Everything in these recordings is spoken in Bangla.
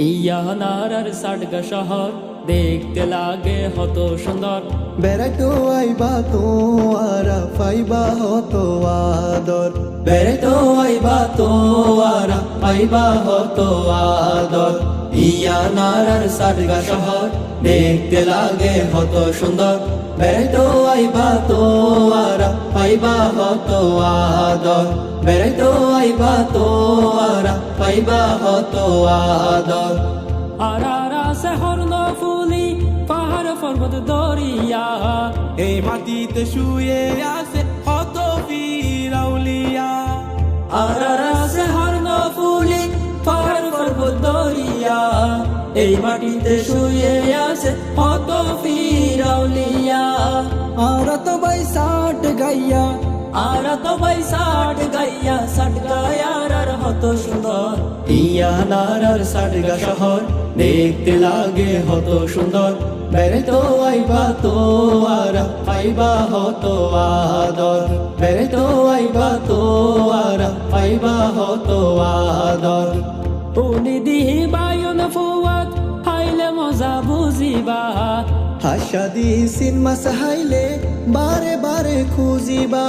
ইয়ানার আর সাডগা শহর দেখতে লাগে হত সুন্দর। বেড়াইতো আইবা তো আরা পাইবা হত আদর, বেড়াইতো আইবা তো আরা পাইবা হত আদর। ইয়ানার আর সাডগা শহর দেখতে লাগে হত সুন্দর। বেড়াইতো আইবা তো আরা পাইবা হত আদর। বেড়াইতো আইবা তো আরা পাইবা হত আদর। আরারা শহর নফুলি পাহাড় পর্বত দরিয়া, এই মাটিতে শুয়ে আছে হত পীর আউলিয়া। আরারা শহর নফুলি পাহাড় পর্বত দরিয়া, এই মাটিতে শুয়ে আছে হত পীর আউলিয়া। আরা তো ভাই ষাট গাইয়া, আরা তো ভাই ষাট গাইয়া, ষাট গায়ার আর হত সুন্দর। ইয়ানার আর সাডগা শহর দেখতে লাগে হত সুন্দর। বেড়াইতো আইবা তো আরা পাইবা হত আদর। বেড়াইতো আইবা তো আরা পাইবা হত আদর। উনি দিহি বায়ন ফুয়াত হাইলে মজা বুঝিবা, হাসা দি সিনেমা সাহাইলে বারে বারে খুঁজিবা।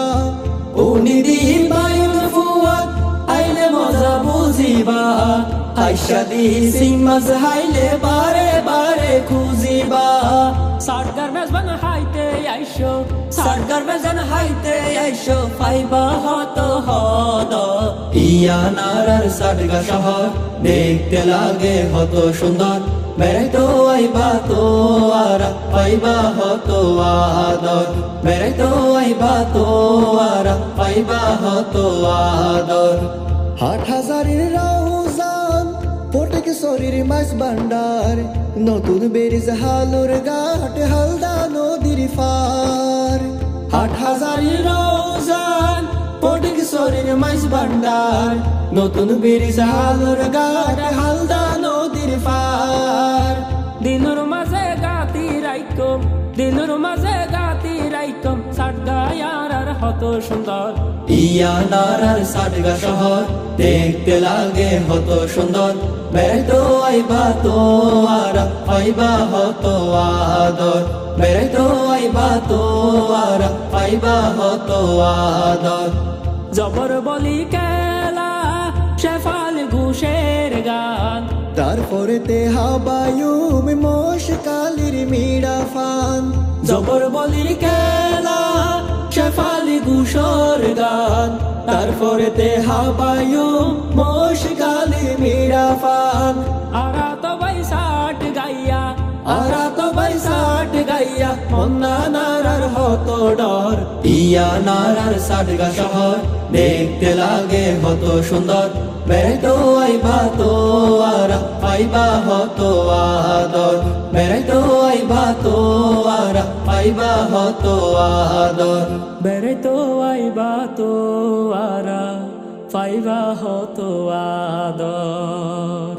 উনি দিহি বায়ন ফুয়াত হাইলে মজা বুঝিবা, হাইসা দি সিনেমা সাহাইলে বারে বারে খুঁজিবা। সরকার মেজবান হাইতে আইসো, সরকার মেজান হাইতে আইসো, পাইবা হত হদ। ইয়ানার আর সাডগা শহর দেখতে লাগে হত সুন্দর। বেড়াইতো আইবা তো আরা পাইবা হত আদর। বেড়াইতো আইবা তো আরা পাইবা হত আদর। হাট হাজারের রাউজান পটক শরীর মাছ ভান্ডার, নতুন বেরিজ হালুর ঘাট হালদা নদীর ফার। হাট হাজারি রোজান পটিক শরীর মাইজ ভান্ডার, নতুন ব্রিজ হালুর ঘাট হালদা নদীর পার। দিনুর মাঝে গাতি রাইকম, দিনুর মাঝে গাতি রাইকম, সাডগা ইয়ার আর হত সুন্দর। ইয়ানার আর সাডগা শহর দেখতে লাগে হত সুন্দর। বেড়াইতো আইবা তো আরা পাইবা হত আদর। বেড়াইতো আইবা তো আরা পাইবা হত আদর। জবর বলি কেলা শেফাল ঘুষের গান, তারপরে তে হাবায়ুম মশকালির মিড়া ফান। জবর বলি কেলা শেফালি ঘুষর গান, তারপরে তে হাবায়ু মশকালি মিরা ফান। আরা তো ভাই ষাট গাইয়া, আরা তো ভাই ষাট গাইয়া, মন্না নারার হত ডর। ইয়ানার আর সাডগা শহর দেখতে লাগে হত সুন্দর। বেড়াইতো আইবা তো আরা পাইবা হত আদর। বেড়াইতো আইবা তো আরা পাইবা হত আদর। বেড়াইতো আইবা তো আরা পাইবা হত আদর।